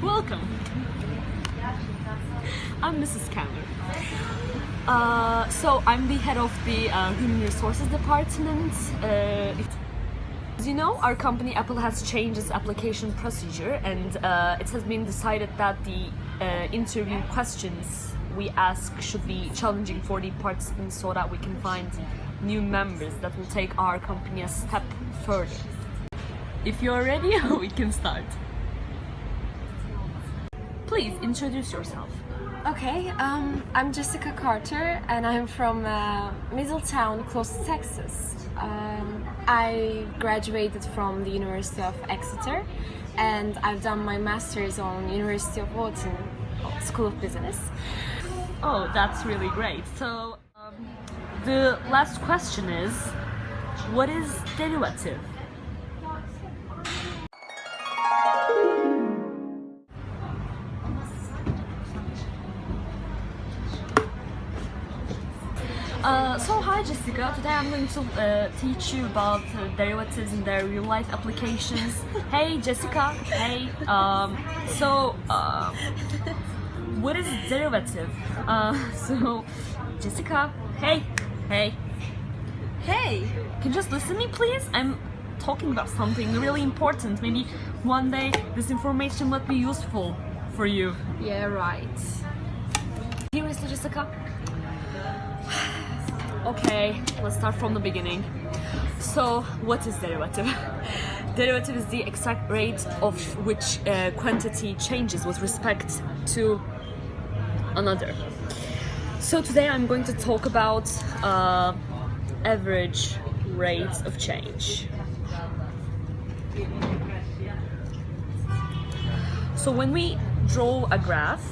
Welcome. I'm Mrs. Candler. So I'm the head of the Human Resources Department. As you know, our company Apple has changed its application procedure, and it has been decided that the interview questions we ask should be challenging for the participants so that we can find new members that will take our company a step further. If you're ready, we can start. Please introduce yourself. Okay, I'm Jessica Carter and I'm from Middletown, close to Texas. I graduated from the University of Exeter and I've done my master's on University of Wharton School of Business. Oh, that's really great. So, the last question is, what is derivative? So hi Jessica, today I'm going to teach you about derivatives and their real life applications. Hey Jessica, hey, what is derivative? So Jessica, hey, can you just listen to me please? I'm talking about something really important. Maybe one day this information might be useful for you. Yeah, right. Seriously Jessica? Okay, let's start from the beginning. So, what is derivative? Derivative is the exact rate of which quantity changes with respect to another. So today I'm going to talk about average rates of change. So when we draw a graph,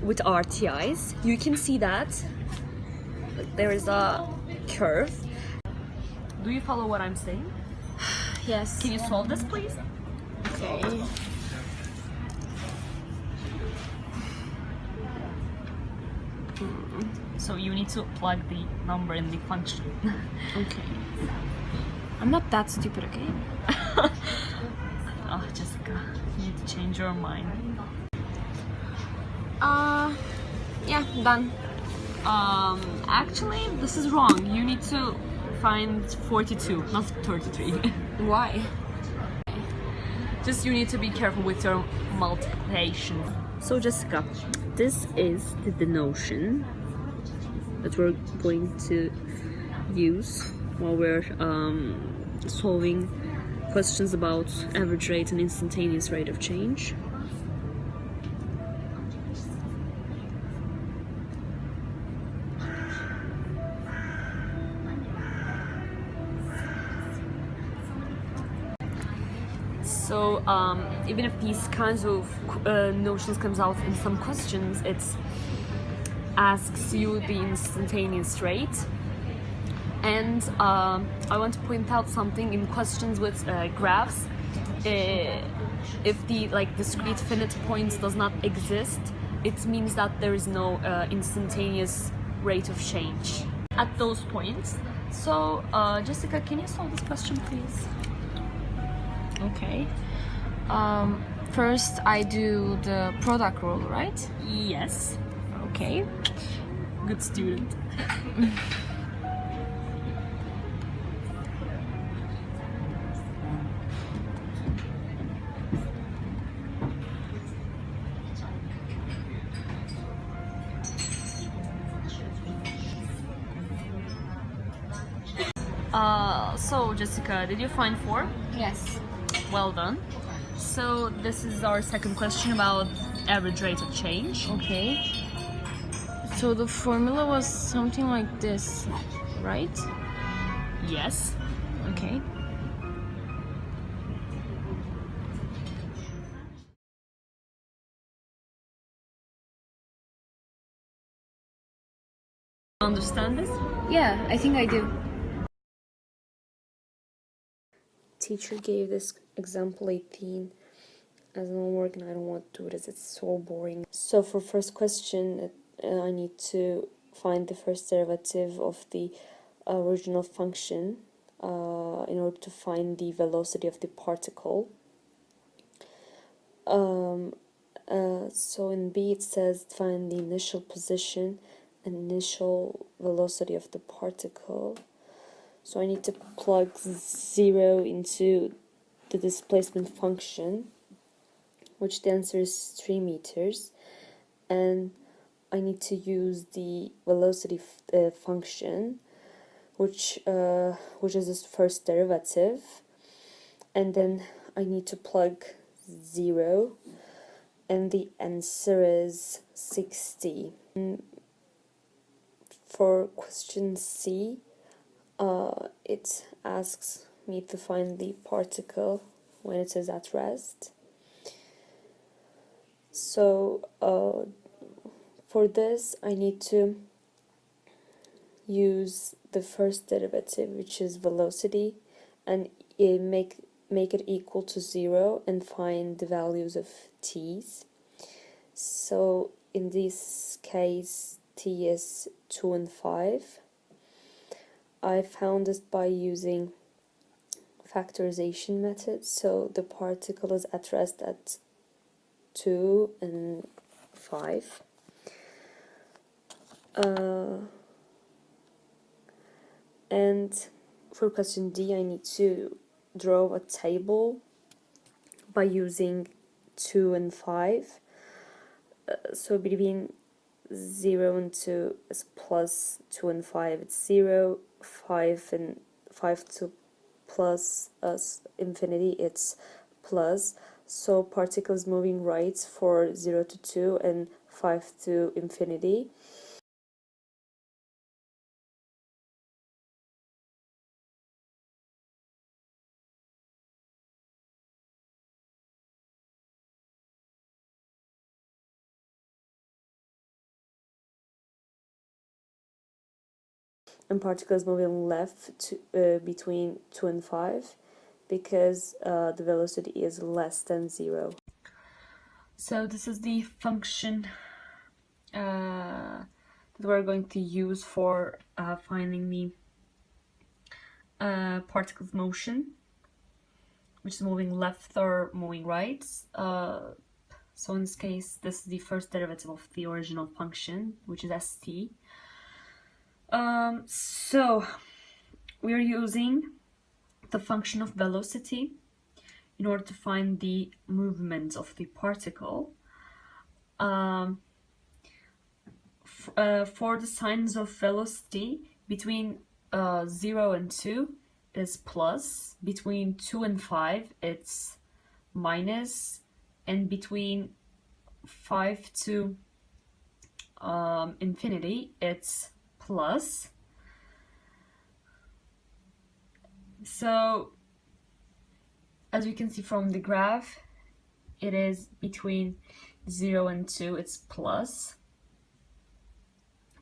with RTIs, you can see that there is a curve. Do you follow what I'm saying? Yes. Can you solve this, please? Okay. So you need to plug the number in the function. Okay. I'm not that stupid, okay? Oh, Jessica, you need to change your mind. Yeah, done. Actually, this is wrong. You need to find 42, not 33. Why? Just you need to be careful with your multiplication. So Jessica, this is the denotation that we're going to use while we're solving questions about average rate and instantaneous rate of change. So even if these kinds of notions comes out in some questions, it asks you the instantaneous rate. And I want to point out something in questions with graphs. If the discrete finite points does not exist, it means that there is no instantaneous rate of change at those points. So Jessica, can you solve this question, please? Okay. First I do the product rule, right? Yes. Okay. Good student. So Jessica, did you find 4? Yes. Well done. So this is our second question about average rate of change. Okay. So the formula was something like this, right? Yes. Okay. Understand this? Yeah, I think I do. Teacher gave this example 18 as an homework, and I don't want to do this, it's so boring. So for first question, I need to find the first derivative of the original function in order to find the velocity of the particle. So in B it says find the initial position and initial velocity of the particle. So I need to plug 0 into the displacement function, which the answer is 3 meters, and I need to use the velocity function, which is the first derivative, and then I need to plug 0, and the answer is 60. And for question C, it asks me to find the particle when it is at rest. So for this I need to use the first derivative, which is velocity, and make it equal to 0 and find the values of t's. So in this case t is 2 and 5. I found this by using factorization method, so the particle is at rest at 2 and 5. And for question D, I need to draw a table by using 2 and 5. So between 0 and 2 is plus, 2 and 5 it's 0, 5 and 5 to plus infinity it's plus. So particles moving right for 0 to 2 and 5 to infinity. And particles moving left to, between 2 and 5, because the velocity is less than 0. So this is the function that we're going to use for finding the particle's motion, which is moving left or moving right. So in this case, this is the first derivative of the original function, which is st. So we are using the function of velocity in order to find the movement of the particle. For the signs of velocity, between 0 and 2 is plus, between 2 and 5 it's minus, and between 5 to infinity it's plus. So as you can see from the graph, it is between 0 and 2 it's plus,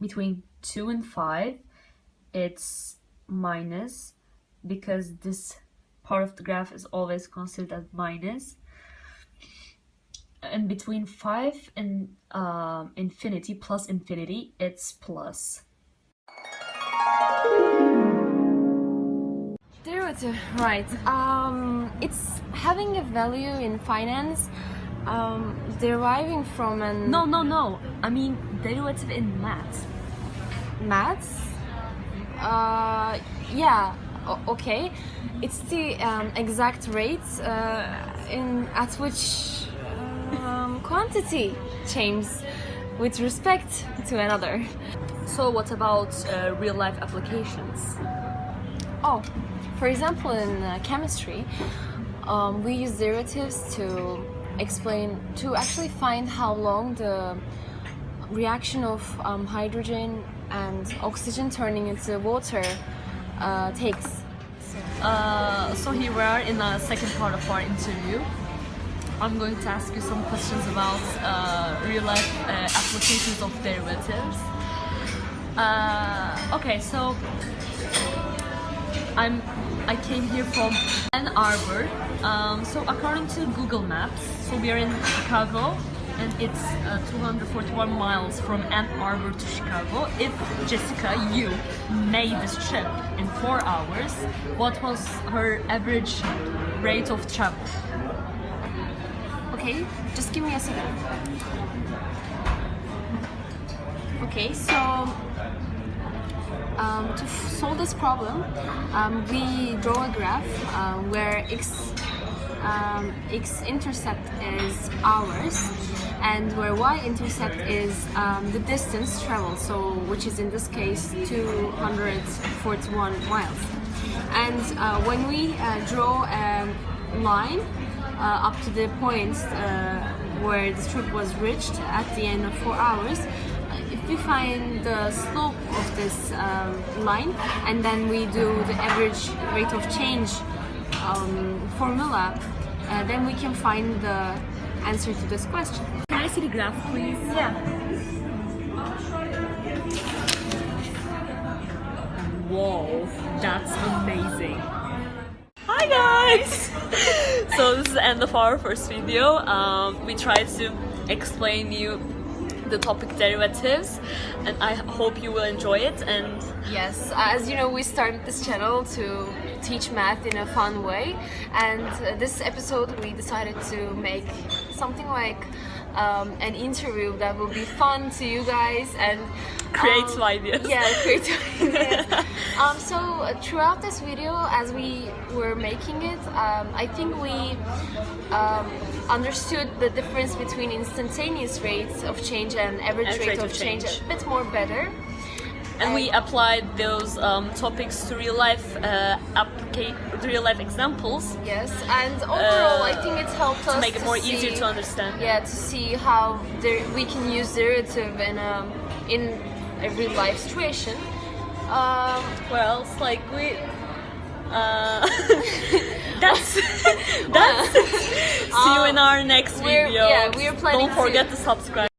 between 2 and 5 it's minus, because this part of the graph is always considered as minus, and between 5 and infinity, plus infinity, it's plus. Derivative, right. It's having a value in finance, deriving from an... No. I mean derivative in math. Maths? Yeah, okay. It's the exact rate at which quantity changes with respect to another. So what about real-life applications? Oh, for example, in chemistry, we use derivatives to actually find how long the reaction of hydrogen and oxygen turning into water takes. So here we are in the second part of our interview. I'm going to ask you some questions about real-life applications of derivatives. Okay, so I came here from Ann Arbor. So according to Google Maps, so we are in Chicago, and it's 241 miles from Ann Arbor to Chicago. If Jessica, you made this trip in 4 hours, what was her average rate of travel? Okay, just give me a second. Okay, so to solve this problem, we draw a graph where x-intercept is hours, and where y-intercept is the distance traveled, so which is in this case 241 miles. And when we draw a line up to the point where the trip was reached at the end of 4 hours, if we find the slope of this line, and then we do the average rate of change formula, then we can find the answer to this question. Can I see the graph, please? Yeah. Whoa, that's amazing. Hi guys! So this is the end of our first video. We tried to explain you the topic derivatives, and I hope you will enjoy it. And yes, as you know, we started this channel to teach math in a fun way, and this episode we decided to make something like an interview that will be fun to you guys and creative ideas. Yeah, creative ideas. So throughout this video, as we were making it, I think we understood the difference between instantaneous rates of change and average rate of change a bit more better. And we applied those topics to real life examples. Yes, and overall, I think it helped us to make it more easier to understand. Yeah, to see how we can use derivative in a real life situation. Well, it's like we. That's See you in our next video. Yeah, we are planning. Don't forget to subscribe.